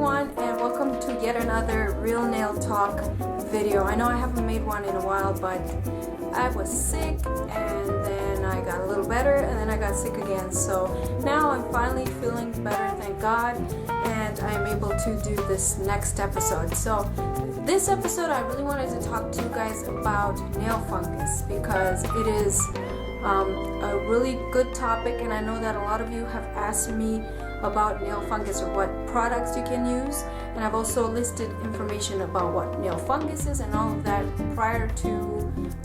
everyone, and welcome to yet another Real Nail Talk video. I know I haven't made one in a while, but I was sick and then I got a little better and then I got sick again. So now I'm finally feeling better, thank God, and I'm able to do this next episode. So this episode I really wanted to talk to you guys about nail fungus because it is a really good topic, and I know that a lot of you have asked me about nail fungus or what products you can use, and I've also listed information about what nail fungus is and all of that prior to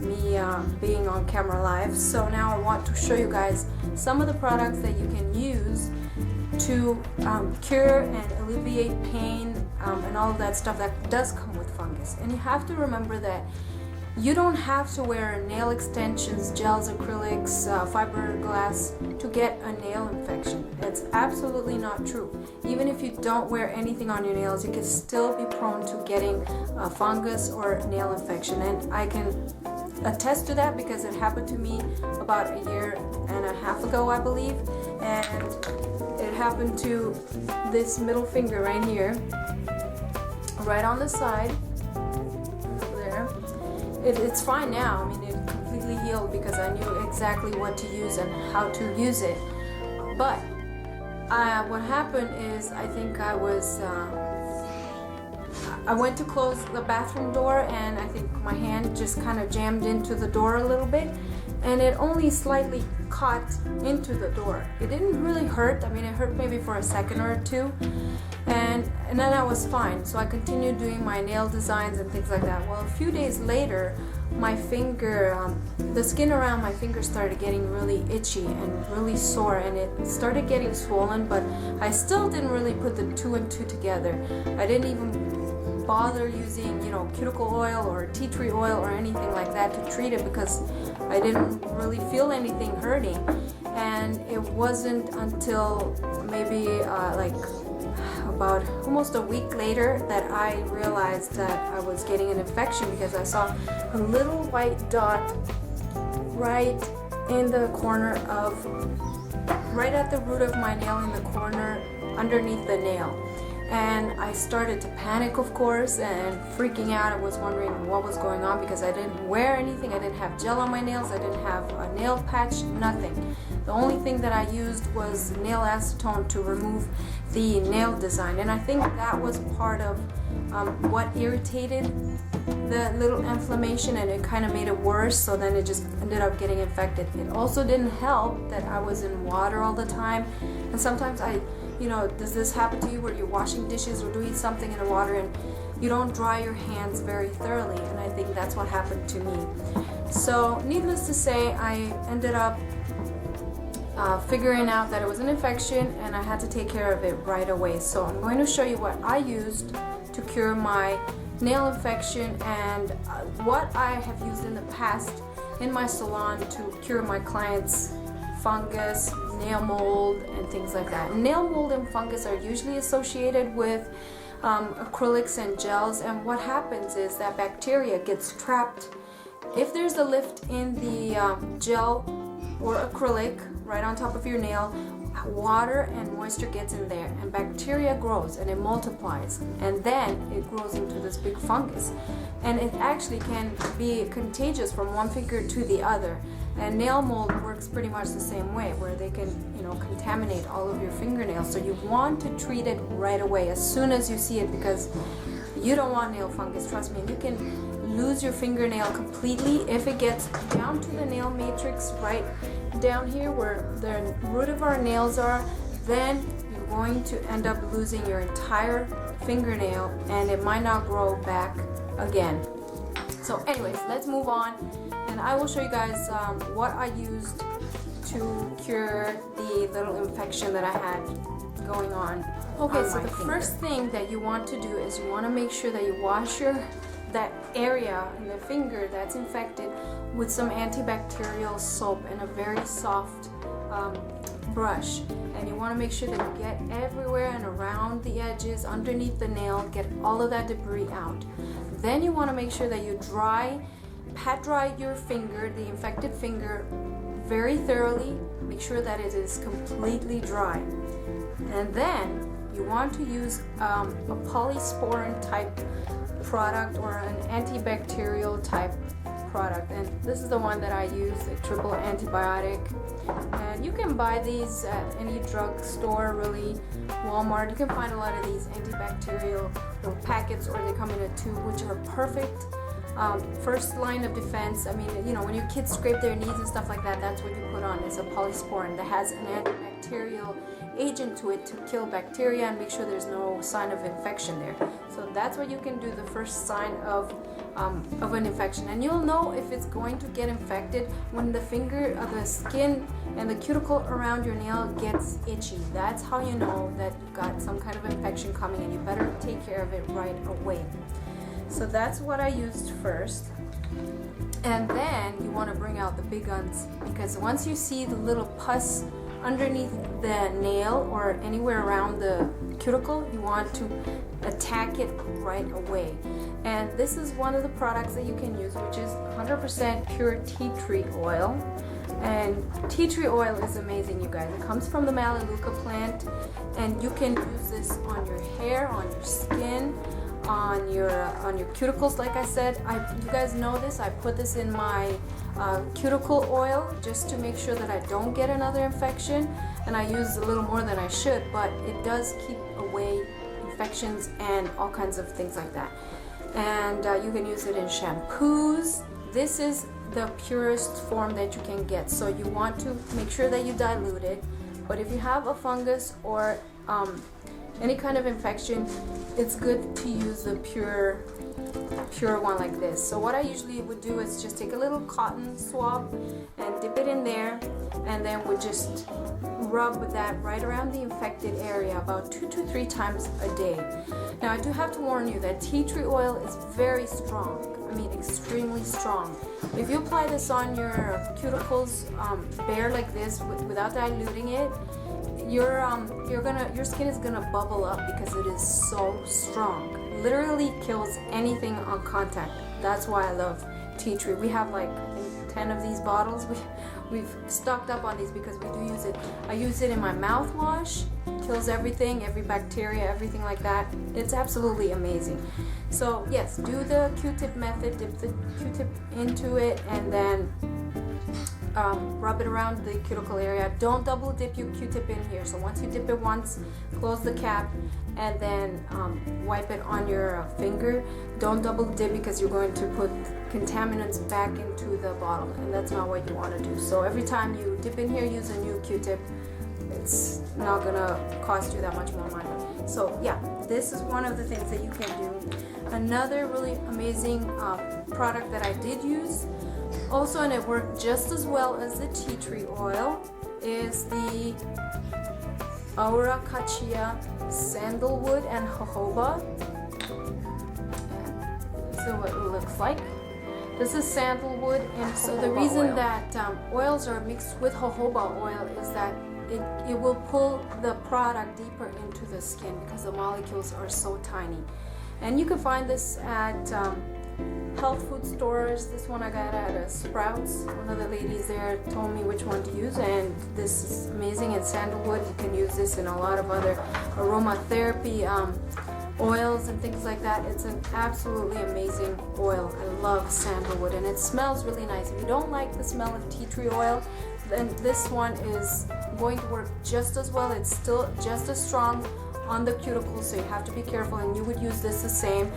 me being on camera live. So now I want to show you guys some of the products that you can use to cure and alleviate pain and all of that stuff that does come with fungus. And you have to remember that you don't have to wear nail extensions, gels, acrylics, fiberglass to get a nail infection. It's absolutely not true. Even if you don't wear anything on your nails, you can still be prone to getting a fungus or nail infection. And I can attest to that because it happened to me about a year and a half ago, I believe. And it happened to this middle finger right here, right on the side. It's fine now. I mean, it completely healed because I knew exactly what to use and how to use it. But what happened is I think I went to close the bathroom door and I think my hand just kind of jammed into the door a little bit, and it only slightly caught into the door. It didn't really hurt. I mean, it hurt maybe for a second or two, and then I was fine. So I continued doing my nail designs and things like that. Well, a few days later, my finger, the skin around my finger started getting really itchy and really sore, and it started getting swollen, but I still didn't really put the two and two together. I didn't even bother using, cuticle oil or tea tree oil or anything like that to treat it because I didn't really feel anything hurting. And it wasn't until maybe about almost a week later that I realized that I was getting an infection because I saw a little white dot right in the corner right at the root of my nail, in the corner underneath the nail. And I started to panic, of course, and freaking out. I was wondering what was going on because I didn't wear anything. I didn't have gel on my nails. I didn't have a nail patch, nothing. The only thing that I used was nail acetone to remove the nail design. And I think that was part of what irritated the little inflammation, and it kind of made it worse. So then it just ended up getting infected. It also didn't help that I was in water all the time. And sometimes does this happen to you where you're washing dishes or doing something in the water and you don't dry your hands very thoroughly? And I think that's what happened to me. So needless to say, I ended up figuring out that it was an infection and I had to take care of it right away. So I'm going to show you what I used to cure my nail infection and what I have used in the past in my salon to cure my clients' fungus, nail mold, and things like that. Nail mold and fungus are usually associated with acrylics and gels, and what happens is that bacteria gets trapped. If there's a lift in the gel or acrylic right on top of your nail, water and moisture gets in there and bacteria grows and it multiplies, and then it grows into this big fungus, and it actually can be contagious from one finger to the other. And nail mold works pretty much the same way, where they can contaminate all of your fingernails. So you want to treat it right away as soon as you see it, because you don't want nail fungus. Trust me, you can lose your fingernail completely if it gets down to the nail matrix right down here where the root of our nails are. Then you're going to end up losing your entire fingernail and it might not grow back again. So anyways, let's move on, and I will show you guys what I used to cure the little infection that I had going on. Okay, so the first thing that you want to do is you want to make sure that you wash that area in the finger that's infected with some antibacterial soap and a very soft brush. And you want to make sure that you get everywhere and around the edges, underneath the nail, get all of that debris out. Then you want to make sure that you pat dry your finger, the infected finger, very thoroughly. Make sure that it is completely dry. And then you want to use a polysporin type product or an antibacterial type product, and this is the one that I use, a triple antibiotic. And you can buy these at any drugstore, really, Walmart. You can find a lot of these antibacterial little packets, or they come in a tube, which are perfect first line of defense. I mean, you know, when your kids scrape their knees and stuff like that, that's what you put on. It's a polysporin that has an antibacterial agent to it to kill bacteria and make sure there's no sign of infection there. So that's what you can do, the first sign of an infection. And you'll know if it's going to get infected when the the skin and the cuticle around your nail gets itchy. That's how you know that you've got some kind of infection coming, and you better take care of it right away. So that's what I used first. And then you want to bring out the big guns, because once you see the little pus underneath the nail or anywhere around the cuticle, you want to attack it right away. And this is one of the products that you can use, which is 100% pure tea tree oil. And tea tree oil is amazing, you guys. It comes from the Melaleuca plant, and you can use this on your hair, on your skin, on your cuticles. Like I said, you guys know this, I put this in my cuticle oil just to make sure that I don't get another infection, and I use a little more than I should, but it does keep away infections and all kinds of things like that. And you can use it in shampoos. This is the purest form that you can get, so you want to make sure that you dilute it. But if you have a fungus or any kind of infection, it's good to use the pure one like this. So what I usually would do is just take a little cotton swab and dip it in there, and then would just rub that right around the infected area about 2 to 3 times a day. Now I do have to warn you that tea tree oil is very strong. I mean, extremely strong. If you apply this on your cuticles bare like this without diluting it, your skin is gonna bubble up because it is so strong. Literally kills anything on contact. That's why I love tea tree. We have like, I think, 10 of these bottles. We've stocked up on these because we do use it. I use it in my mouthwash. Kills everything, every bacteria, everything like that. It's absolutely amazing. So yes, do the Q-tip method. Dip the Q-tip into it and then rub it around the cuticle area. Don't double dip your Q-tip in here. So once you dip it once, close the cap, and then wipe it on your finger. Don't double dip, because you're going to put contaminants back into the bottle, and that's not what you want to do. So every time you dip in here, use a new Q-tip. It's not gonna cost you that much more money. So yeah, this is one of the things that you can do. Another really amazing product that I did use also, and it worked just as well as the tea tree oil, is the Auracachia sandalwood and jojoba. So what it looks like. This is sandalwood and jojoba. So the reason that oils are mixed with jojoba oil is that it will pull the product deeper into the skin because the molecules are so tiny. And you can find this at health food stores. This one I got at a Sprouts. One of the ladies there told me which one to use, and this is amazing. It's sandalwood. You can use this in a lot of other aromatherapy oils and things like that. It's an absolutely amazing oil. I love sandalwood, and it smells really nice. If you don't like the smell of tea tree oil, then this one is going to work just as well. It's still just as strong on the cuticles, so you have to be careful, and you would use this the same.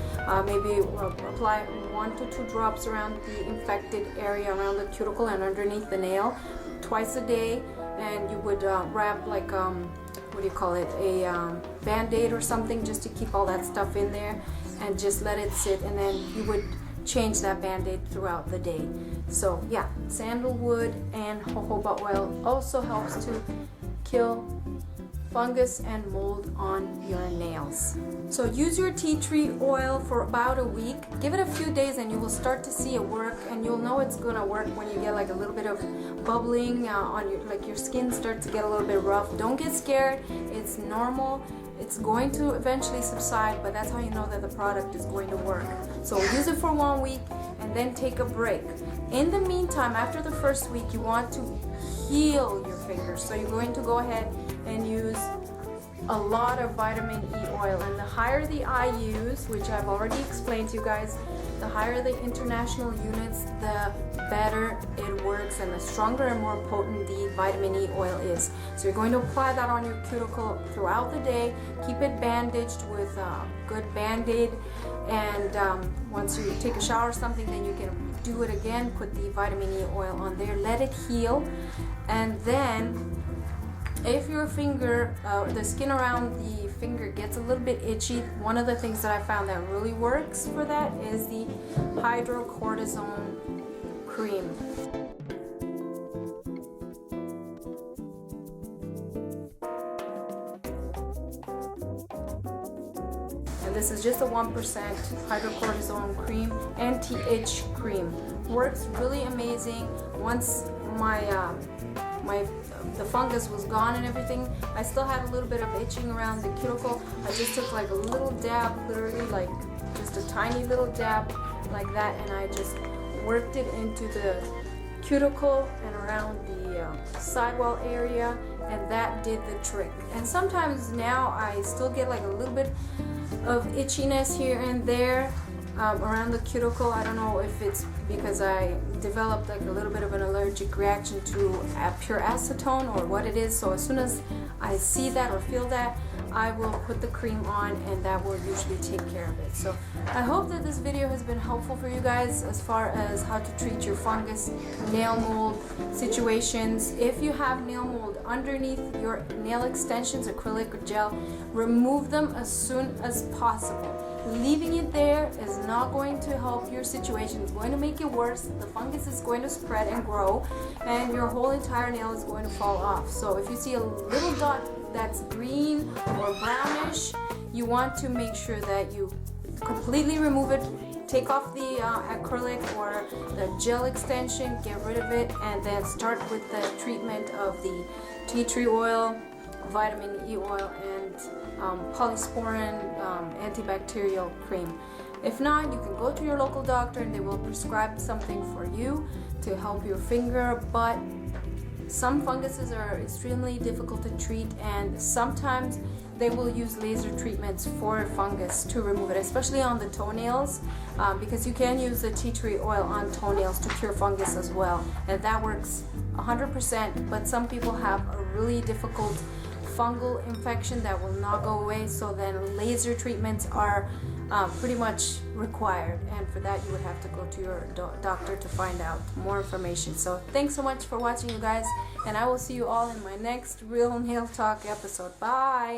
Maybe apply 1 to 2 drops around the infected area around the cuticle and underneath the nail twice a day, and you would wrap like what do you call it, a band-aid or something, just to keep all that stuff in there, and just let it sit, and then you would change that band-aid throughout the day. So yeah, sandalwood and jojoba oil also helps to kill fungus and mold on your nails. So use your tea tree oil for about a week. Give it a few days and you will start to see it work, and you'll know it's gonna work when you get like a little bit of bubbling on your skin starts to get a little bit rough. Don't get scared. It's normal. It's going to eventually subside, but that's how you know that the product is going to work. So use it for 1 week and then take a break. In the meantime, after the first week, you want to heal your fingers. So you're going to go ahead and use a lot of vitamin E oil, and the higher the I use, which I've already explained to you guys, the higher the international units, the better it works and the stronger and more potent the vitamin E oil is. So you're going to apply that on your cuticle throughout the day. Keep it bandaged with a good Band-Aid, and once you take a shower or something, then you can do it again. Put the vitamin E oil on there, let it heal, and then if your finger, the skin around the finger gets a little bit itchy, one of the things that I found that really works for that is the Hydrocortisone Cream. And this is just a 1% hydrocortisone cream, anti-itch cream. Works really amazing. Once the fungus was gone and everything, I still had a little bit of itching around the cuticle. I just took like a little dab, literally like just a tiny little dab like that, and I just worked it into the cuticle and around the sidewall area, and that did the trick. And sometimes now I still get like a little bit of itchiness here and there around the cuticle. I don't know if it's because I developed like a little bit of an allergic reaction to pure acetone or what it is. So as soon as I see that or feel that, I will put the cream on, and that will usually take care of it. So I hope that this video has been helpful for you guys as far as how to treat your fungus, nail mold situations. If you have nail mold underneath your nail extensions, acrylic or gel, remove them as soon as possible. Leaving it there is not going to help your situation. It's going to make it worse. The fungus is going to spread and grow, and your whole entire nail is going to fall off. So if you see a little dot that's green or brownish, you want to make sure that you completely remove it. Take off the acrylic or the gel extension, get rid of it, and then start with the treatment of the tea tree oil, vitamin E oil, and polysporin antibacterial cream. If not, you can go to your local doctor and they will prescribe something for you to help your finger. But some funguses are extremely difficult to treat, and sometimes they will use laser treatments for fungus to remove it, especially on the toenails, because you can use the tea tree oil on toenails to cure fungus as well, and that works 100%. But some people have a really difficult fungal infection that will not go away, so then laser treatments are pretty much required, and for that you would have to go to your doctor to find out more information. So thanks so much for watching, you guys, and I will see you all in my next Real Nail Talk episode. Bye.